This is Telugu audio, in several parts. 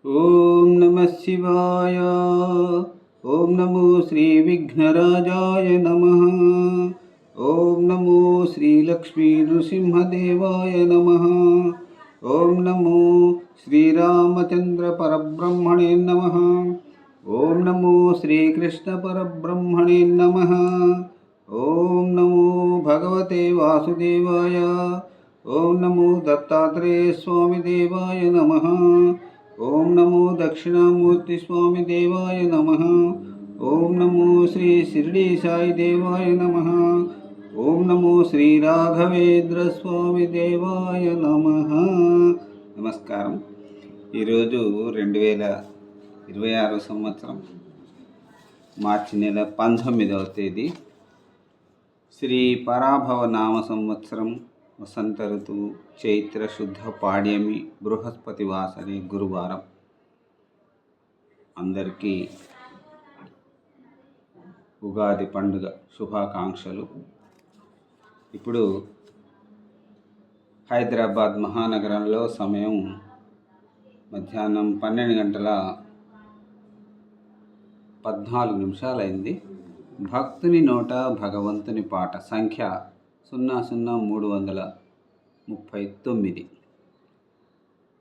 ఓం నమః శివాయ. ఓం నమో శ్రీ విఘ్నరాజాయ నమః. ఓం నమో శ్రీ లక్ష్మీ నృసింహదేవాయ నమః. ఓం నమో శ్రీరామచంద్ర పరబ్రహ్మణే నమః. ఓం నమో శ్రీకృష్ణ పరబ్రహ్మణే నమః. ఓం నమో భగవతే వాసుదేవాయ. ఓం నమో దత్తాత్రేయ స్వామి దేవాయ నమః. ఓం నమో దక్షిణామూర్తి స్వామి దేవాయ నమః. ఓం నమో శ్రీ షిరిడి సాయి దేవాయ నమః. ఓం నమో శ్రీ రాఘవేంద్ర స్వామి దేవాయ నమః. నమస్కారం. ఈరోజు 2026 సంవత్సరం మార్చి నెల 19వ తేదీ, శ్రీ పరాభవ నామ సంవత్సరం, వసంత ఋతువు, చైత్ర శుద్ధ పాడ్యమి, బృహస్పతి వాసరి, గురువారం. అందరికీ ఉగాది పండుగ శుభాకాంక్షలు. ఇప్పుడు హైదరాబాద్ మహానగరంలో సమయం మధ్యాహ్నం 12:14 అయింది. భక్తుని నోట భగవంతుని పాట సంఖ్య 00339.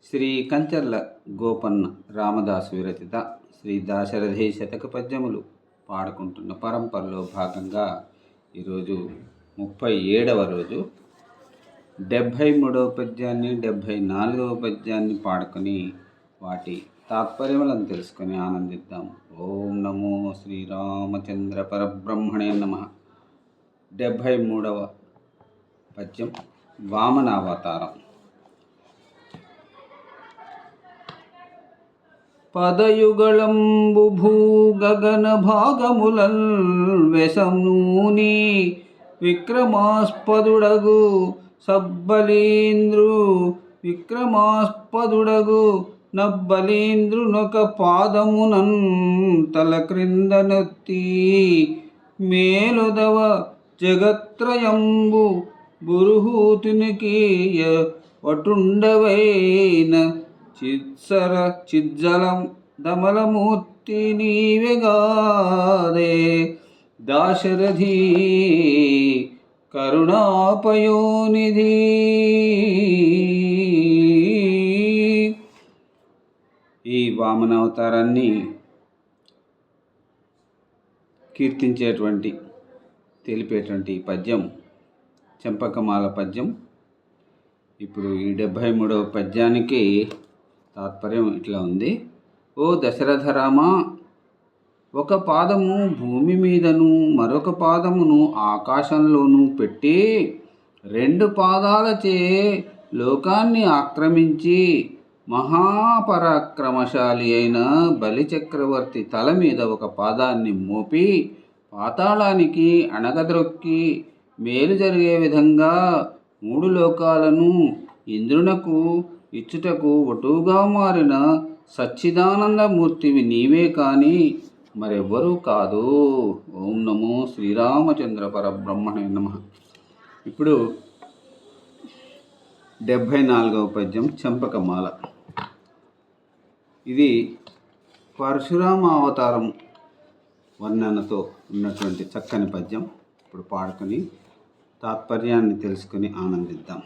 శ్రీ కంచర్ల గోపన్న రామదాసు విరచిత శ్రీ దాశరథి శతక పద్యములు పాడుకుంటున్న పరంపరలో భాగంగా ఈరోజు 37వ రోజు. 73వ పద్యాన్ని 74వ పద్యాన్ని పాడుకొని వాటి తాత్పర్యములను తెలుసుకొని ఆనందిద్దాం. ఓం నమో శ్రీరామచంద్ర పరబ్రహ్మణే నమః. 73వ పద్యం వామనావతారం. పదయుగళంబు భూగగన భాగములన్ వెసనూని విక్రమాస్పదుడగు నబ్బలీంద్రునొక పాదమునన్ తల క్రింద నొత్తి మేలుదవ జగత్రయంబు బురుహూతునికీయ వటుండవైన చిజ్జలం దమలమూర్తి నీవెగాదే దాశరథి కరుణాపయోనిధి. ఈ వామనావతారాన్ని తెలిపేటువంటి పద్యం చెంపకమాల పద్యం. ఇప్పుడు ఈ 73వ పద్యానికి తాత్పర్యం ఇట్లా ఉంది. ఓ దశరథరామ, ఒక పాదము భూమి మీదను మరొక పాదమును ఆకాశంలోనూ పెట్టి 2 పాదాలచే లోకాన్ని ఆక్రమించి మహాపరాక్రమశాలి అయిన బలిచక్రవర్తి తల మీద ఒక పాదాన్ని మోపి పాతాళానికి అణగద్రొక్కి మేలు జరిగే విధంగా 3 లోకాలను ఇంద్రునకు ఇచ్చుటకు వటువుగా మారిన సచ్చిదానందమూర్తివి నీవే కాని మరెవ్వరూ కాదు. ఓం నమో శ్రీరామచంద్ర పరబ్రహ్మణే నమః. ఇప్పుడు 74వ పద్యం చెంపకమాల. ఇది పరశురామ అవతారం వర్ణనతో ఉన్నటువంటి చక్కని పద్యం. ఇప్పుడు పాడుకొని తాత్పర్యాన్ని తెలుసుకుని ఆనందిద్దాం.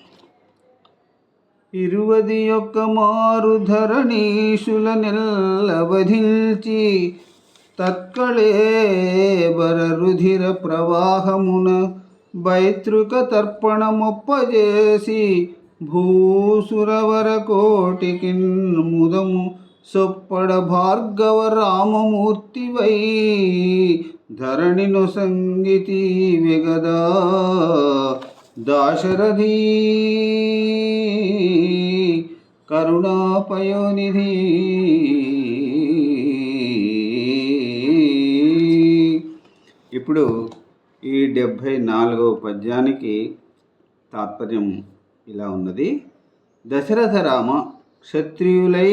21 మారు ధరణీషుల నెల్లవధించి తత్కళేబర రుధిర ప్రవాహమున బైతృక తర్పణమొప్పజేసి భూసురవర కోటికి ముదము సొప్పడ భార్గవ రామమూర్తివై ధరణిను సంగీతి వెగదా దాశరథి కరుణాపయోనిధి. ఇప్పుడు ఈ 74వ పద్యానికి తాత్పర్యం ఇలా ఉన్నది. దశరథ రామ, క్షత్రియులై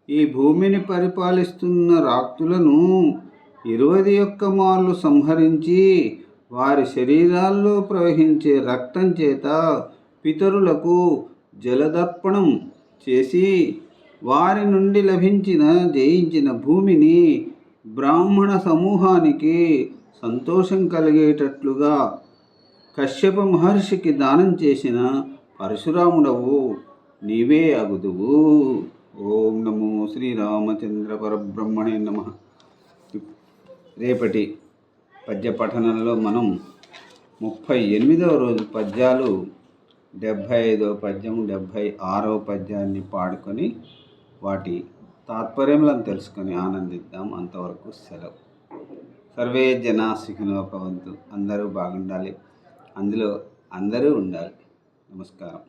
ఈ భూమిని పరిపాలిస్తున్న రాక్తులను 21 మార్లు సంహరించి వారి శరీరాల్లో ప్రవహించే రక్తం చేత పితరులకు జలదర్పణం చేసి వారి నుండి జయించిన భూమిని బ్రాహ్మణ సమూహానికి సంతోషం కలిగేటట్లుగా కశ్యప మహర్షికి దానం చేసిన పరశురాముడవు నీవే అగుదువు. ఓం నమో శ్రీరామచంద్ర పరబ్రహ్మణే నమః. రేపటి పద్య పఠనంలో మనం 38వ రోజు పద్యాలు 75వ పద్యం 76వ పద్యాన్ని పాడుకొని వాటి తాత్పర్యములను తెలుసుకొని ఆనందిద్దాం. అంతవరకు సెలవు. సర్వే జనా సుఖినో భవంతు. అందరూ బాగుండాలి, అందులో అందరూ ఉండాలి. నమస్కారం.